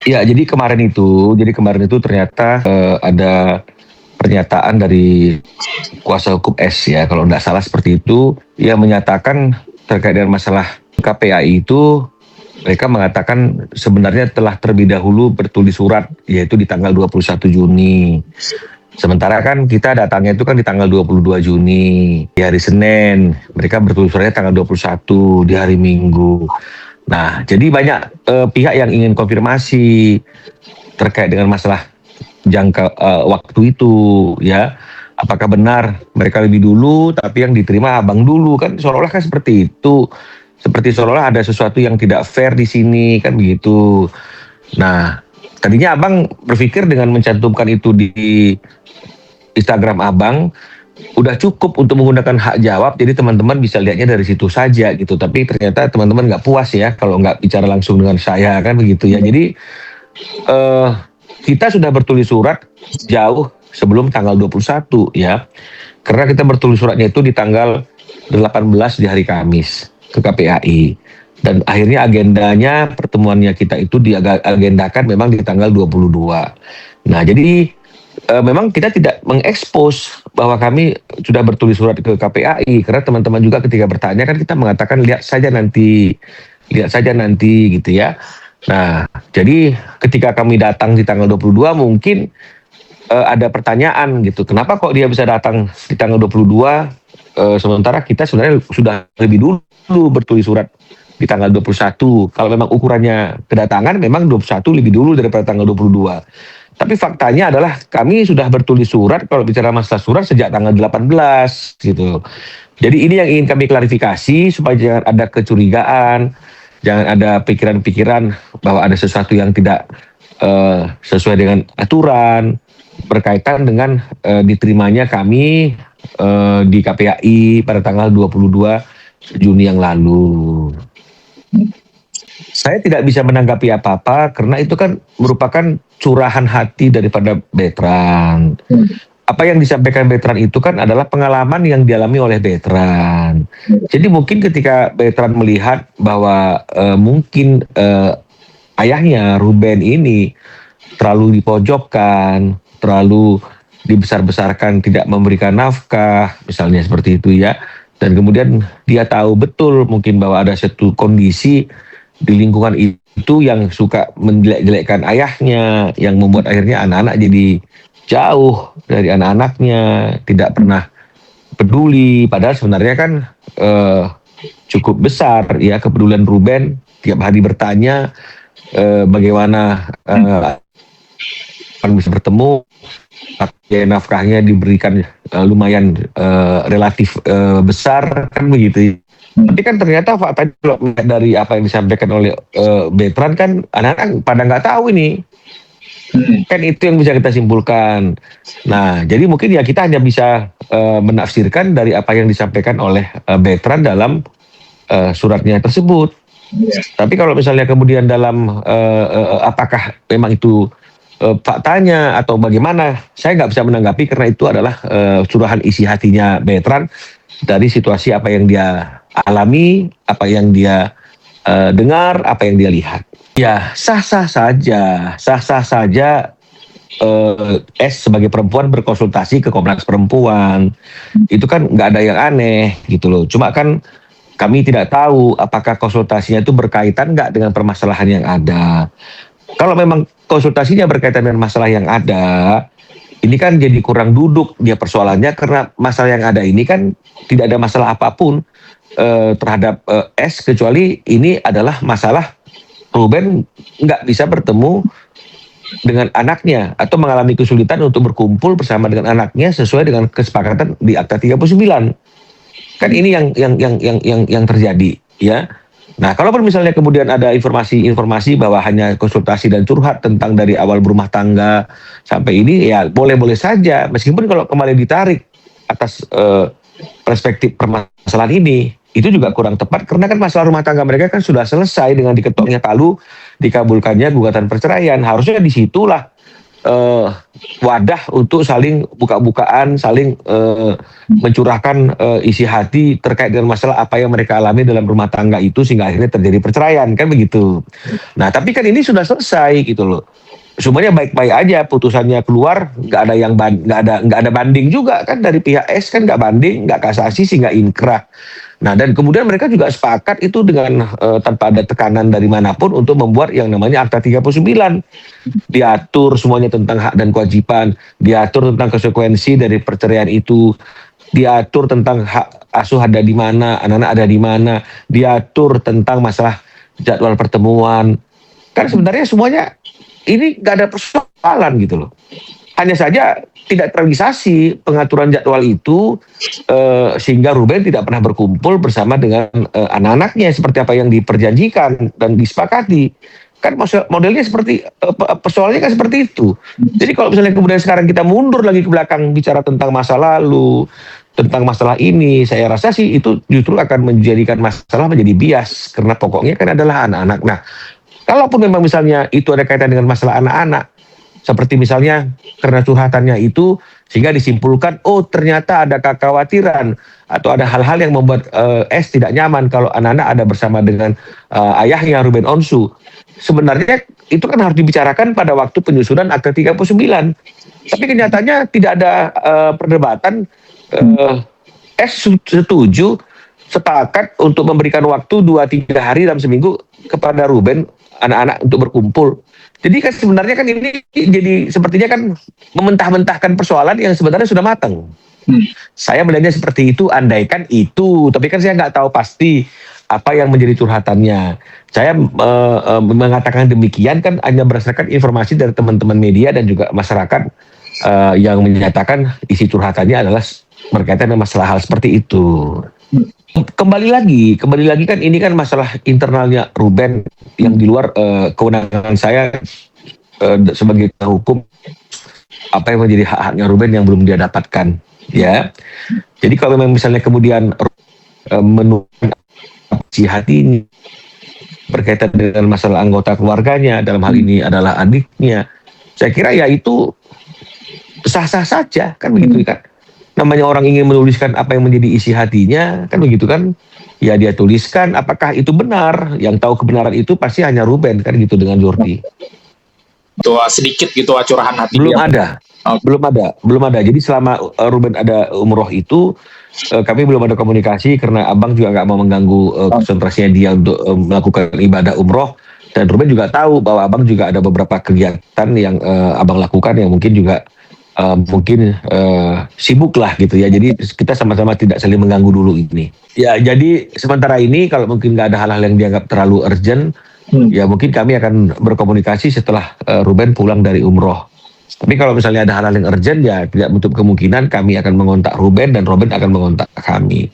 Ya, jadi kemarin itu ternyata ada pernyataan dari kuasa hukum S ya, kalau tidak salah seperti itu, ia menyatakan terkait dengan masalah KPAI itu, mereka mengatakan sebenarnya telah terlebih dahulu bertulis surat, yaitu di tanggal 21 Juni. Sementara kan kita datangnya itu kan di tanggal 22 Juni, di hari Senin. Mereka bertulis suratnya tanggal 21 di hari Minggu. Nah, jadi banyak pihak yang ingin konfirmasi terkait dengan masalah jangka waktu itu ya. Apakah benar mereka lebih dulu tapi yang diterima abang dulu, kan seolah-olah kan seperti itu. Seperti seolah-olah ada sesuatu yang tidak fair di sini kan begitu. Nah, tadinya abang berpikir dengan mencantumkan itu di Instagram abang udah cukup untuk menggunakan hak jawab, jadi teman-teman bisa lihatnya dari situ saja gitu. Tapi ternyata teman-teman nggak puas ya kalau nggak bicara langsung dengan saya kan begitu ya. Jadi eh, kita sudah bertulis surat jauh sebelum tanggal 21 ya. Karena kita bertulis suratnya itu di tanggal 18 di hari Kamis ke KPAI. Dan akhirnya agendanya pertemuannya kita itu diagendakan memang di tanggal 22. Nah, jadi memang kita tidak mengekspos bahwa kami sudah bertulis surat ke KPAI, karena teman-teman juga ketika bertanya kan kita mengatakan lihat saja nanti gitu ya. Nah, jadi ketika kami datang di tanggal 22 mungkin ada pertanyaan gitu. Kenapa kok dia bisa datang di tanggal 22 sementara kita sebenarnya sudah lebih dulu bertulis surat di tanggal 21. Kalau memang ukurannya kedatangan memang 21 lebih dulu daripada tanggal 22. Tapi faktanya adalah kami sudah bertulis surat kalau bicara masalah surat sejak tanggal 18 gitu. Jadi ini yang ingin kami klarifikasi supaya jangan ada kecurigaan, jangan ada pikiran-pikiran bahwa ada sesuatu yang tidak sesuai dengan aturan berkaitan dengan diterimanya kami di KPAI pada tanggal 22 Juni yang lalu. Saya tidak bisa menanggapi apa-apa karena itu kan merupakan curahan hati daripada Bertrand. Apa yang disampaikan Bertrand itu kan adalah pengalaman yang dialami oleh Bertrand. Jadi mungkin ketika Bertrand melihat bahwa mungkin ayahnya Ruben ini terlalu dipojokkan, terlalu dibesar-besarkan, tidak memberikan nafkah, misalnya seperti itu ya. Dan kemudian dia tahu betul mungkin bahwa ada satu kondisi di lingkungan itu yang suka menjelek-jelekkan ayahnya, yang membuat akhirnya anak-anak jadi jauh dari anak-anaknya, tidak pernah peduli. Padahal sebenarnya kan cukup besar ya kepedulian Ruben, tiap hari bertanya bagaimana bisa bertemu, nafkahnya diberikan lumayan relatif besar kan begitu. Tapi kan ternyata fakta dari apa yang disampaikan oleh Bertrand kan anak-anak pada nggak tahu ini. Kan itu yang bisa kita simpulkan. Nah, jadi mungkin ya kita hanya bisa menafsirkan dari apa yang disampaikan oleh Bertrand dalam suratnya tersebut. Tapi kalau misalnya kemudian dalam apakah memang itu faktanya atau bagaimana, saya nggak bisa menanggapi karena itu adalah curahan isi hatinya Bertrand dari situasi apa yang dia alami, apa yang dia dengar, apa yang dia lihat. Ya sah-sah saja S sebagai perempuan berkonsultasi ke Komnas Perempuan. Itu kan nggak ada yang aneh gitu loh. Cuma kan kami tidak tahu apakah konsultasinya itu berkaitan nggak dengan permasalahan yang ada. Kalau memang konsultasinya berkaitan dengan masalah yang ada, ini kan jadi kurang duduk dia persoalannya karena masalah yang ada ini kan tidak ada masalah apapun terhadap S kecuali ini adalah masalah Ruben nggak bisa bertemu dengan anaknya atau mengalami kesulitan untuk berkumpul bersama dengan anaknya sesuai dengan kesepakatan di Akta 39. Kan ini yang terjadi ya. Nah, kalaupun misalnya kemudian ada informasi bahwa hanya konsultasi dan curhat tentang dari awal berumah tangga sampai ini, ya boleh-boleh saja. Meskipun kalau kembali ditarik atas perspektif permasalahan ini, itu juga kurang tepat karena kan masalah rumah tangga mereka kan sudah selesai dengan diketoknya palu, dikabulkannya gugatan perceraian. Harusnya disitulah eh, wadah untuk saling buka-bukaan, saling mencurahkan isi hati terkait dengan masalah apa yang mereka alami dalam rumah tangga itu sehingga akhirnya terjadi perceraian kan begitu. Nah tapi kan ini sudah selesai gitu loh. Semuanya baik-baik aja, putusannya keluar, nggak ada banding juga kan dari pihak S kan nggak banding, nggak kasasi sehingga inkrah. Nah dan kemudian mereka juga sepakat itu dengan tanpa ada tekanan dari manapun untuk membuat yang namanya Akta 39. Diatur semuanya tentang hak dan kewajiban, diatur tentang konsekuensi dari perceraian itu, diatur tentang hak asuh ada di mana, anak-anak ada di mana, diatur tentang masalah jadwal pertemuan. Kan sebenarnya semuanya ini nggak ada persoalan gitu loh. Hanya saja tidak terrealisasi pengaturan jadwal itu sehingga Ruben tidak pernah berkumpul bersama dengan anak-anaknya seperti apa yang diperjanjikan dan disepakati. Kan modelnya seperti persoalannya kan seperti itu. Jadi kalau misalnya kemudian sekarang kita mundur lagi ke belakang bicara tentang masa lalu, tentang masalah ini, saya rasa sih itu justru akan menjadikan masalah menjadi bias karena pokoknya kan adalah anak-anak. Nah, kalaupun memang misalnya itu ada kaitan dengan masalah anak-anak, seperti misalnya karena curhatannya itu sehingga disimpulkan oh ternyata ada kekhawatiran atau ada hal-hal yang membuat S tidak nyaman kalau anak-anak ada bersama dengan ayahnya Ruben Onsu. Sebenarnya itu kan harus dibicarakan pada waktu penyusunan Akta 39. Tapi kenyataannya tidak ada perdebatan. S setuju sepakat untuk memberikan waktu 2-3 hari dalam seminggu kepada Ruben anak-anak untuk berkumpul. Jadi kan sebenarnya kan ini jadi sepertinya kan mementah-mentahkan persoalan yang sebenarnya sudah matang. Saya melihatnya seperti itu, andaikan itu, tapi kan saya nggak tahu pasti apa yang menjadi curhatannya. Saya mengatakan demikian kan hanya berdasarkan informasi dari teman-teman media dan juga masyarakat yang menyatakan isi curhatannya adalah berkaitan dengan masalah hal seperti itu. Kembali lagi kan ini kan masalah internalnya Ruben yang di luar kewenangan saya sebagai hukum apa yang menjadi hak-haknya Ruben yang belum dia dapatkan ya. Jadi kalau memang misalnya kemudian menurut si hati ini berkaitan dengan masalah anggota keluarganya dalam hal ini adalah adiknya, saya kira ya itu sah-sah saja kan begitu kan. Namanya orang ingin menuliskan apa yang menjadi isi hatinya kan begitu kan, ya dia tuliskan. Apakah itu benar? Yang tahu kebenaran itu pasti hanya Ruben kan gitu dengan Jordi. Itu sedikit gitu curahan hati belum dia. Belum ada. Jadi selama Ruben ada umroh itu kami belum ada komunikasi karena abang juga nggak mau mengganggu konsentrasinya dia untuk melakukan ibadah umroh. Dan Ruben juga tahu bahwa abang juga ada beberapa kegiatan yang abang lakukan yang mungkin juga sibuk lah gitu ya. Jadi kita sama-sama tidak saling mengganggu dulu ini. Ya jadi sementara ini kalau mungkin nggak ada hal-hal yang dianggap terlalu urgent, ya mungkin kami akan berkomunikasi setelah Ruben pulang dari umroh. Tapi kalau misalnya ada hal-hal yang urgent ya tidak menutup kemungkinan kami akan mengontak Ruben dan Ruben akan mengontak kami.